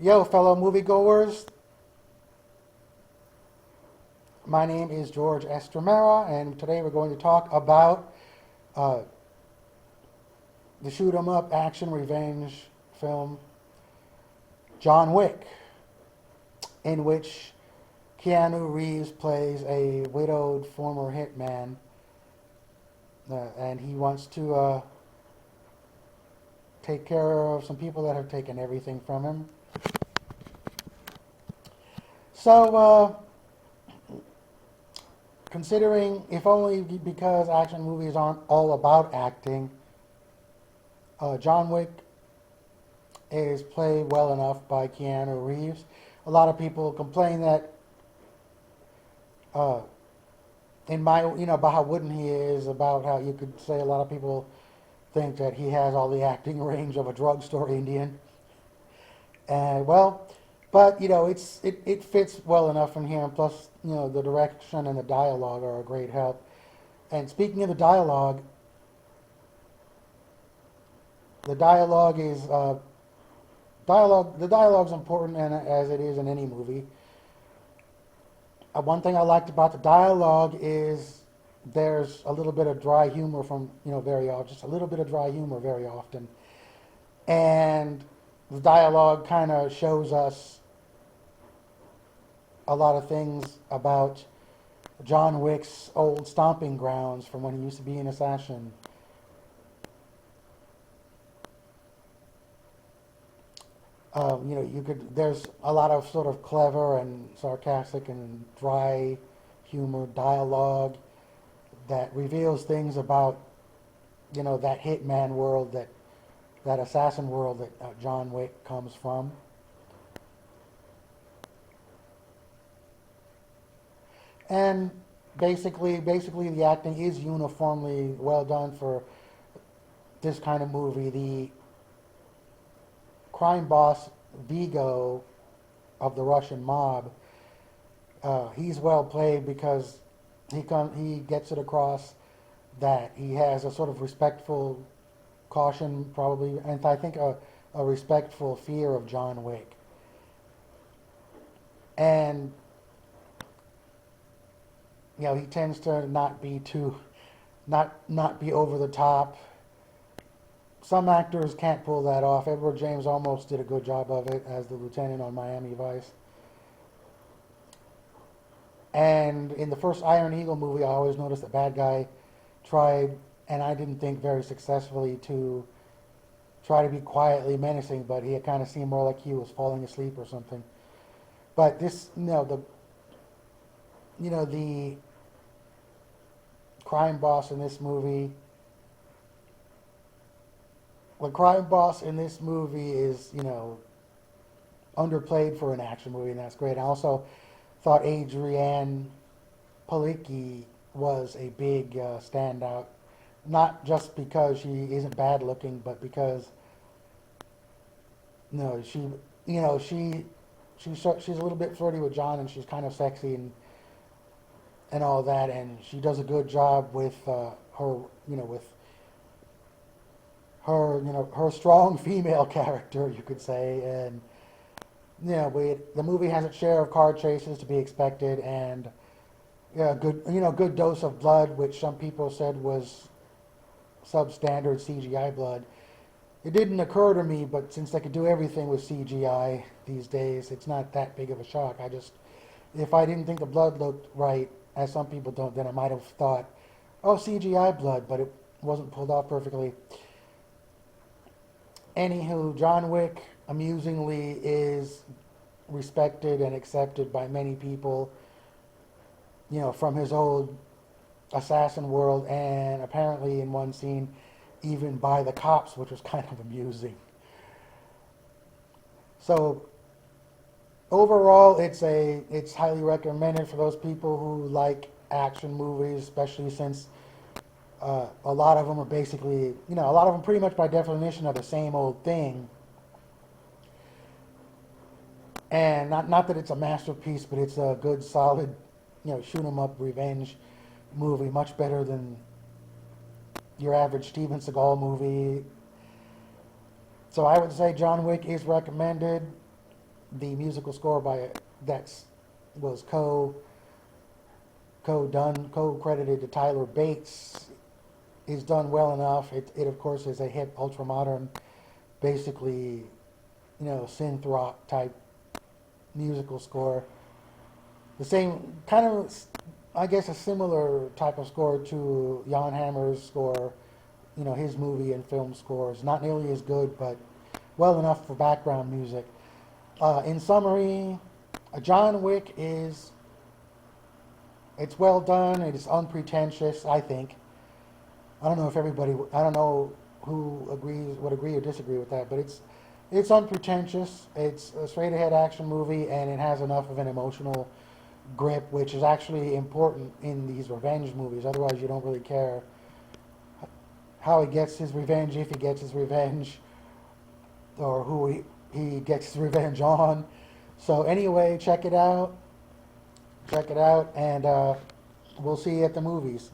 Yo, fellow moviegoers, my name is George Estremera, and today we're going to talk about uh, the shoot 'em up action revenge film John Wick, in which Keanu Reeves plays a widowed former hitman, and he wants to take care of some people that have taken everything from him. So, considering, if only because action movies aren't all about acting, John Wick is played well enough by Keanu Reeves. A lot of people complain that, uh, about how wooden he is, about how you could say a lot of people think that he has all the acting range of a drugstore Indian. And well, but it fits well enough in here. And plus, the direction and the dialogue are a great help. And speaking of the dialogue, the dialogue is dialogue. The dialogue's important, and as it is in any movie. One thing I liked about the dialogue is there's a little bit of dry humor from very often, just a little bit of dry humor very often, and the dialogue kind of shows us a lot of things about John Wick's old stomping grounds from when he used to be an assassin. There's a lot of sort of clever and sarcastic and dry humor dialogue that reveals things about, that hitman world, that assassin world that John Wick comes from. And basically the acting is uniformly well done for this kind of movie. The crime boss Vigo of the Russian mob, he's well played because he gets it across that he has a sort of respectful caution, probably, and I think a respectful fear of John Wick. And he tends to not be not be over the top. Some actors can't pull that off. Edward James almost did a good job of it as the lieutenant on Miami Vice. And in the first Iron Eagle movie, I always noticed the bad guy tried, and I didn't think very successfully, to try to be quietly menacing, but he kind of seemed more like he was falling asleep or something. But this, the crime boss in this movie. The crime boss in this movie is, underplayed for an action movie, and that's great. I also thought Adrianne Palicki was a big standout, not just because she isn't bad looking, but because she's a little bit flirty with John, and she's kind of sexy and all that, and she does a good job with her strong female character, you could say. And the movie has its share of car chases, to be expected, and good dose of blood, which some people said was substandard CGI blood. It didn't occur to me, but since they could do everything with CGI these days, it's not that big of a shock. If I didn't think the blood looked right, as some people don't, then I might have thought, oh, CGI blood, but it wasn't pulled off perfectly. Anywho, John Wick, amusingly, is respected and accepted by many people, from his old assassin world, and apparently in one scene, even by the cops, which was kind of amusing. So, overall, it's highly recommended for those people who like action movies, especially since a lot of them are basically, a lot of them pretty much by definition are the same old thing. And not that it's a masterpiece, but it's a good, solid, shoot 'em up revenge movie, much better than your average Steven Seagal movie. So I would say John Wick is recommended. the musical score by that was co-credited to Tyler Bates is done well enough. It of course is a hip, ultra modern, basically, synth rock type musical score. The same kind of, I guess, a similar type of score to Jan Hammer's score, his movie and film scores. Not nearly as good, but well enough for background music. In summary, John Wick it's well done. It is unpretentious, I think. I don't know who would agree or disagree with that, but it's unpretentious. It's a straight ahead action movie, and it has enough of an emotional grip, which is actually important in these revenge movies. Otherwise, you don't really care how he gets his revenge, if he gets his revenge, or who he gets his revenge on. So anyway, check it out, and we'll see you at the movies.